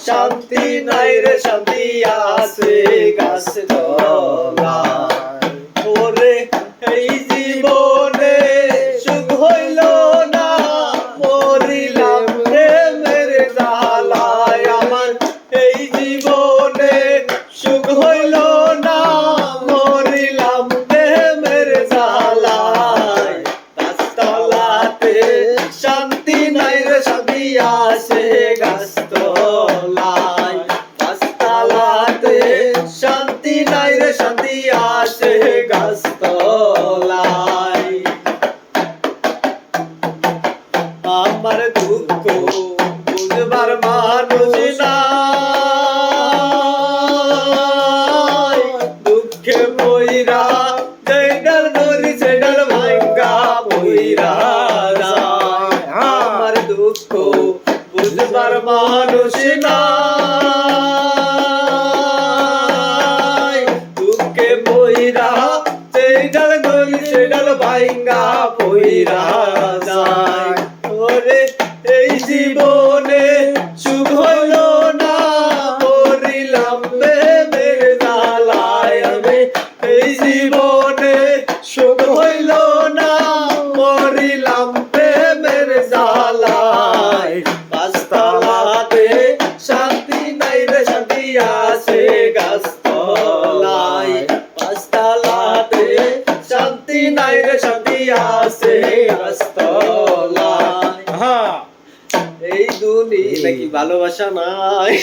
শান্তি নাই রে শান্তি আছে গাছ তলায়। ওরে এই জীবনে সুখ হইল না, মরিলাম প্রেমের জ্বালায়। আমার এই জীবনে সুখ হইল না, মরিলাম প্রেমের জ্বালায়। গাছতলাতে শান্তি নাই রে শান্তি আছে গাছতলায়। গাছতলাতে শান্তি নাই রে শান্তি আছে গাছতলায়। আমার দুঃখ বুঝবার মানুষ নাই, দুঃখে পইরা যেডাল ধরি সেডাল ভাঙ্গা পইরা যায়। আমার দুঃখ বুঝবার মানুষ নাই, দুঃখে পইরা যেডাল ধরি সেডাল ভাঙ্গা পইরা যায়। ওরে এই জীবনে সুখ হইল না, মরিলাম প্রেমের জ্বালায়। আমি এই জীবনে সুখ হইল না, মরিলাম প্রেমের জ্বালায়। গাছতলাতে শান্তি নাই রে শান্তি আছে গাছতলায়। গাছতলাতে শান্তি নাই রে শান্তি আছে গাছতলায়। এই দুনিয়া নাকি ভালোবাসা নাই।